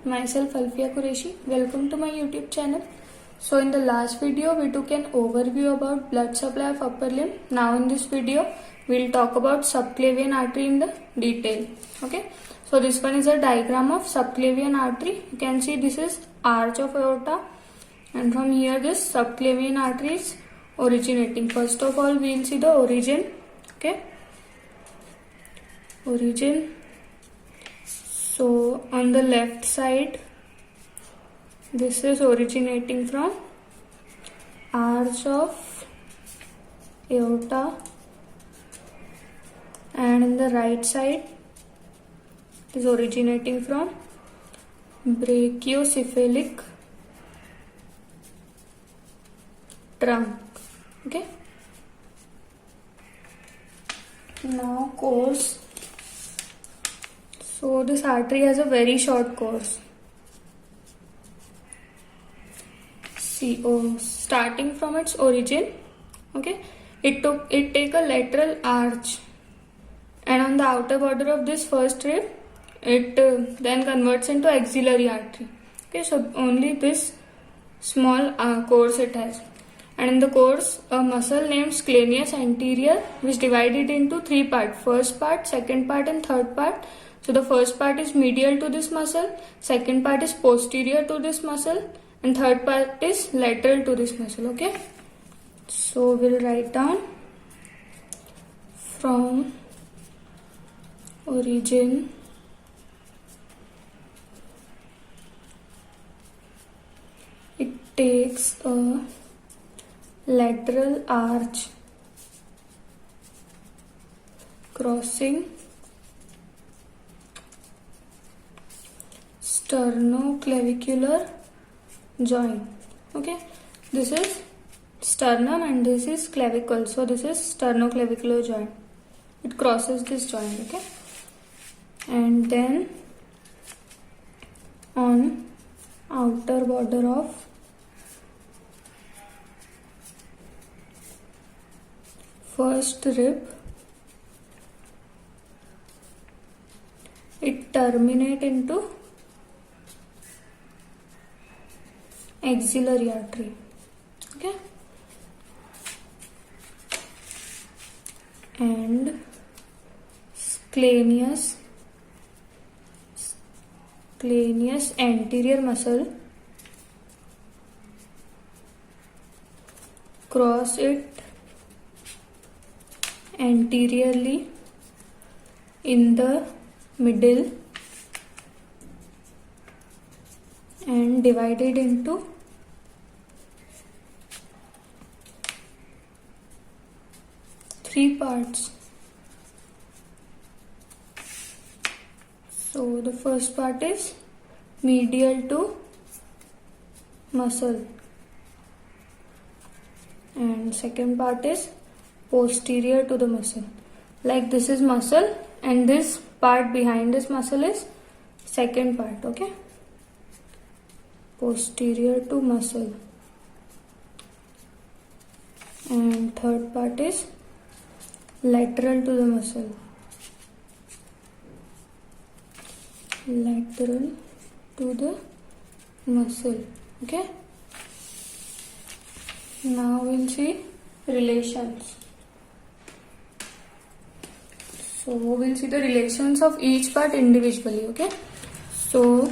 myself Alfia Qureshi. Welcome to my YouTube channel. So in the last video we took an overview about blood supply of upper limb. Now in this video we'll talk about subclavian artery in the detail. Okay. So this one is a diagram of subclavian artery. You can see this is arch of aorta, and from here this subclavian artery is originating. First of all we'll see the origin. Okay. Origin. So on the left side, this is originating from arch of aorta, and in the right side it is originating from brachiocephalic trunk. Okay. Now course. So this artery has a very short course. Starting from its origin, okay, it take a lateral arch, and on the outer border of this first rib, it then converts into axillary artery. Okay, so only this small course it has, and in the course a muscle named scalenus anterior, which divided into three parts: first part, second part, and third part. So the first part is medial to this muscle, second part is posterior to this muscle, and third part is lateral to this muscle. Okay. So we'll write down from origin it takes a lateral arch crossing sternoclavicular joint. Okay, this is sternum and this is clavicle, so this is sternoclavicular joint. It crosses this joint. Okay, and then on outer border of first rib it terminate into axillary artery. Okay, and scalenus anterior muscle cross it anteriorly in the middle and divided into three parts. So the first part is medial to muscle, and second part is posterior to the muscle. Like this is muscle, and this part behind this muscle is second part. Okay, posterior to muscle, and third part is lateral to the muscle. Lateral to the muscle. Okay, now we'll see relations. So we'll see the relations of each part individually. Okay, so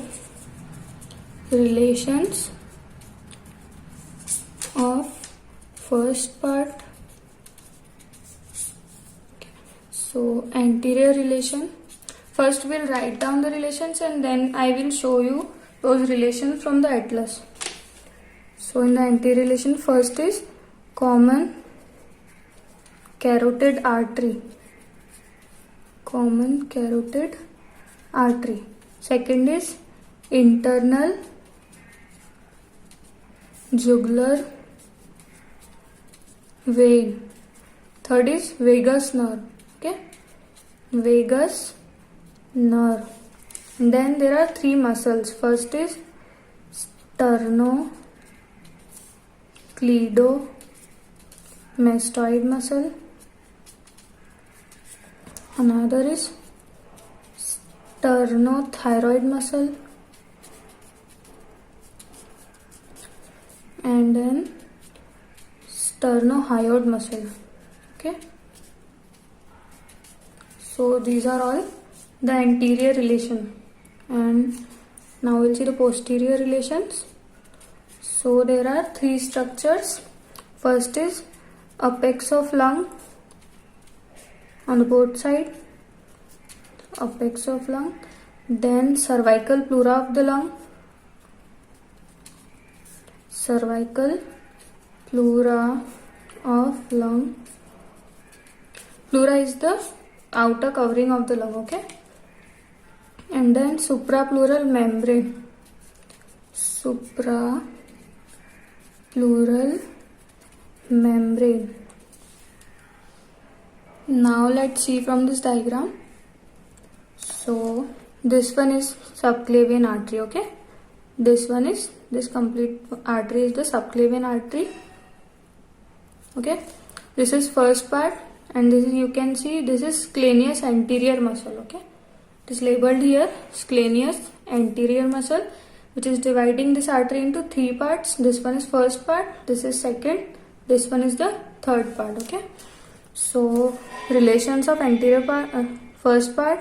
relations of first part. So anterior relation. First we'll write down the relations and then I will show you those relations from the atlas. So in the anterior relation, first is common carotid artery. Common carotid artery. Second is internal jugular vein. Third is vagus nerve. Okay, vagus nerve. And then there are three muscles. First is sternocleidomastoid muscle. Another is sternothyroid muscle, and then sternohyoid muscle. Okay, so these are all the anterior relation, and now we'll see the posterior relations. So there are three structures. First is apex of lung on the both side, apex of lung, then cervical pleura of the lung, cervical pleura of lung. Pleura is the outer covering of the lung, okay? And then suprapleural membrane, suprapleural membrane. Now let's see from this diagram. So this one is subclavian artery, okay? This complete artery is the subclavian artery, okay? This is first part, and this is, you can see, this is scalenus anterior muscle, okay? It is labeled here scalenus anterior muscle, which is dividing this artery into three parts. This one is first part, this is second, this one is the third part, okay? So relations of anterior part, first part.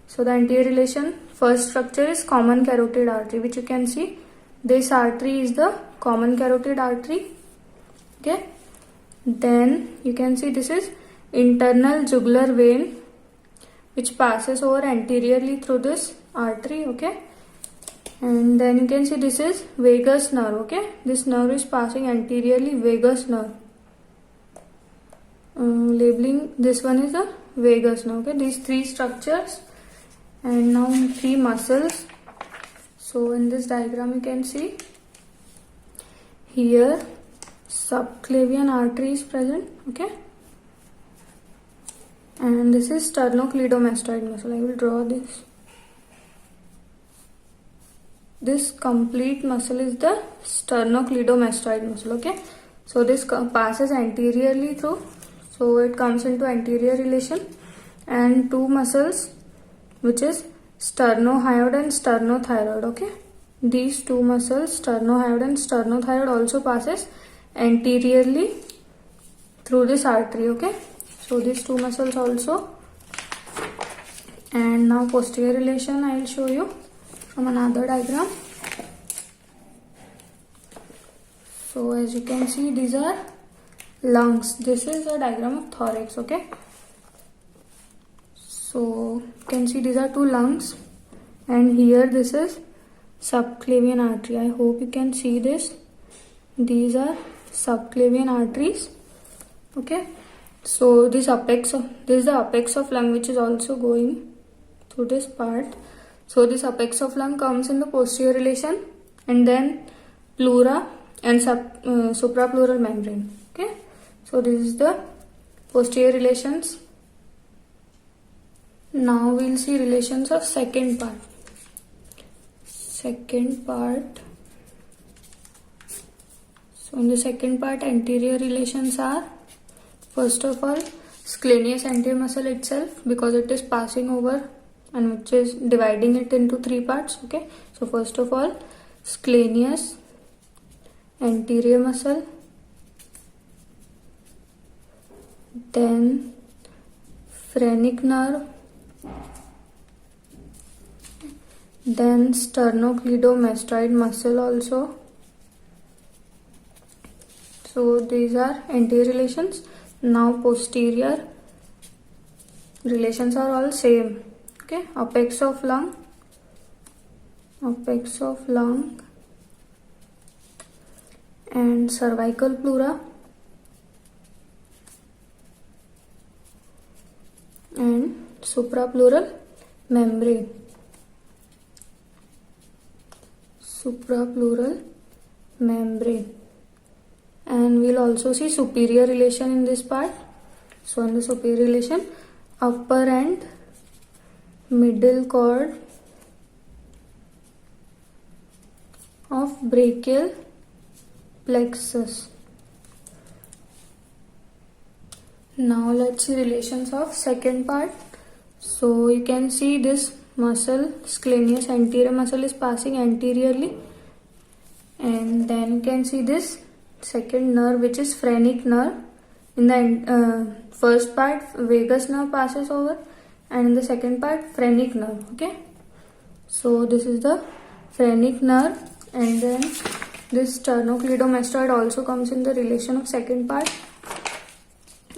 So the anterior relation, first structure is common carotid artery, which you can see. This artery is the common carotid artery, okay? Then you can see this is internal jugular vein, which passes over anteriorly through this artery, okay? And then you can see this is vagus nerve, okay? This nerve is passing anteriorly, vagus nerve. Labeling this one is the vagus nerve, okay? These three structures, and now three muscles. So in this diagram you can see here subclavian artery is present, okay? And this is sternocleidomastoid muscle. I will draw this. This complete muscle is the sternocleidomastoid muscle, okay? So this passes anteriorly through, so it comes into anterior relation, and two muscles, which is sternohyoid and sternothyroid, okay? These two muscles, sternohyoid and sternothyroid, also passes anteriorly through this artery, okay? So these two muscles also. And now posterior relation I will show you from another diagram. So as you can see, these are lungs. This is a diagram of thorax, okay? So you can see these are two lungs, and here this is subclavian artery. I hope you can see this. These are subclavian arteries, okay? So this is the apex of lung, which is also going through this part. So this apex of lung comes in the posterior relation, and then pleura and suprapleural membrane, okay? So this is the posterior relations. Now we'll see relations of second part. Second part. So in the second part, anterior relations are, first of all, scalenus anterior muscle itself, because it is passing over and which is dividing it into three parts, okay? So first of all, scalenus anterior muscle, then phrenic nerve, then sternocleidomastoid muscle also. So these are anterior relations. Now posterior relations are all same, okay? Apex of lung, and cervical pleura, and suprapleural membrane. And we'll also see superior relation in this part. So in the superior relation, upper and middle cord of brachial plexus. Now let's see relations of second part. So you can see this muscle, scalenus anterior muscle, is passing anteriorly, and then you can see this second nerve, which is phrenic nerve. In the first part, vagus nerve passes over, and in the second part, phrenic nerve. Okay, so this is the phrenic nerve, and then this sternocleidomastoid also comes in the relation of second part,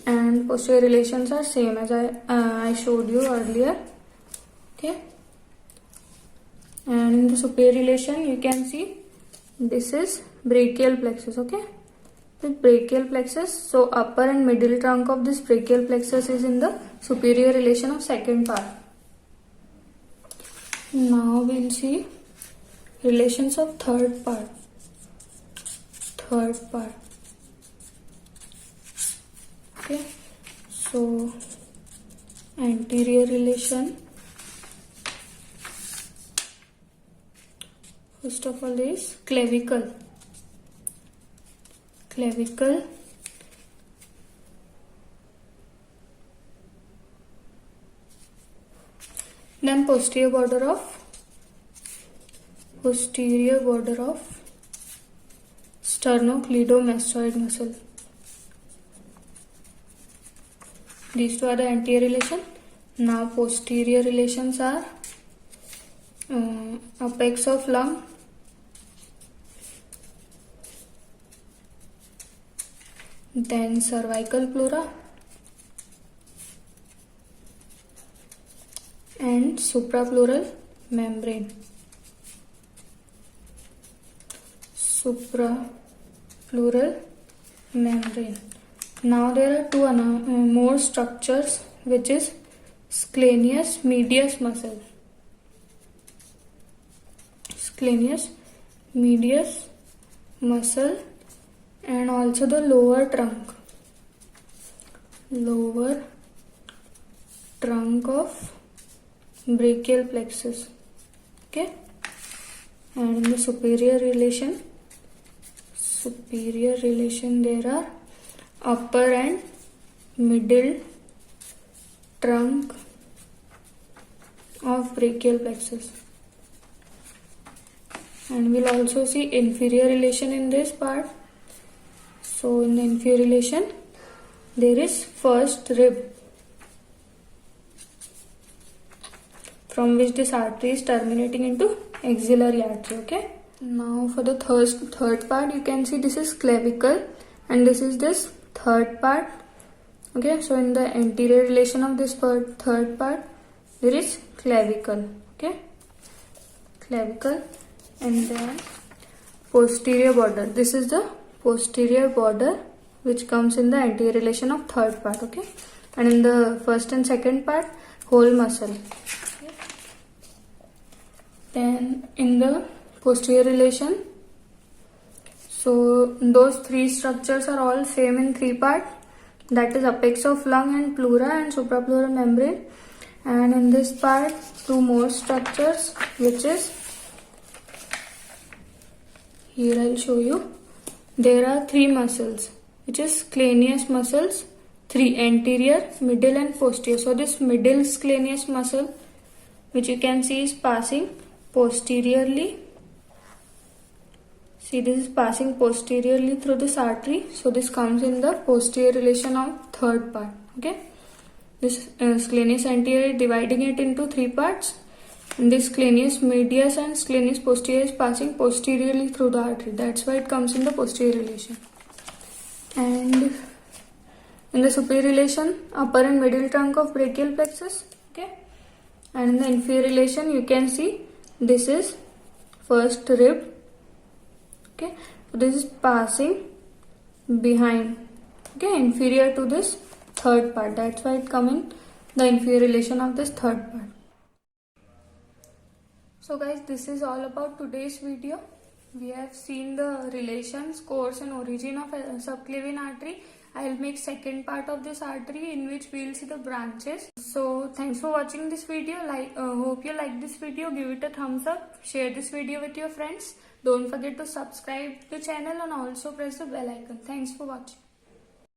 and posterior relations are same as I showed you earlier. Okay, and in the superior relation you can see this is brachial plexus. Okay, the brachial plexus, so upper and middle trunk of this brachial plexus is in the superior relation of second part. Now we'll see relations of third part. Okay, so anterior relation, first of all is clavicle. Then posterior border of sternocleidomastoid muscle. These two are the anterior relation. Now posterior relations are apex of lung, then cervical pleura, and suprapleural membrane. Now there are two more structures, which is scalenus medius muscle. And also the lower trunk of brachial plexus. Okay, and in the superior relation there are upper and middle trunk of brachial plexus, and we'll also see inferior relation in this part. So in the inferior relation there is first rib, from which this artery is terminating into axillary artery. Okay, now for the third part, you can see this is clavicle and this is this third part. Okay, so in the anterior relation of this third part there is clavicle. Okay, clavicle, and then posterior border. This is the posterior border which comes in the anterior relation of third part. Okay, and in the first and second part, whole muscle. Okay. Then in the posterior relation, so those three structures are all same in three parts, that is apex of lung and pleura and suprapleural membrane. And in this part, two more structures, which is, here I'll show you, there are three muscles, which is scalenus muscles, three: anterior, middle and posterior. So this middle scalenus muscle, which you can see is passing posteriorly. See, this is passing posteriorly through this artery. So this comes in the posterior relation of third part. Okay, this scalenus anterior dividing it into three parts. And this scalenus medius and scalenus posterior is passing posteriorly through the artery. That's why it comes in the posterior relation. And in the superior relation, upper and middle trunk of brachial plexus. Okay, and in the inferior relation, you can see this is first rib. Okay, so this is passing behind, okay, inferior to this third part. That's why it comes in the inferior relation of this third part. So guys, this is all about today's video. We have seen the relations, course and origin of subclavian artery. I will make second part of this artery, in which we will see the branches. So thanks for watching this video. Hope you like this video. Give it a thumbs up. Share this video with your friends. Don't forget to subscribe to the channel and also press the bell icon. Thanks for watching.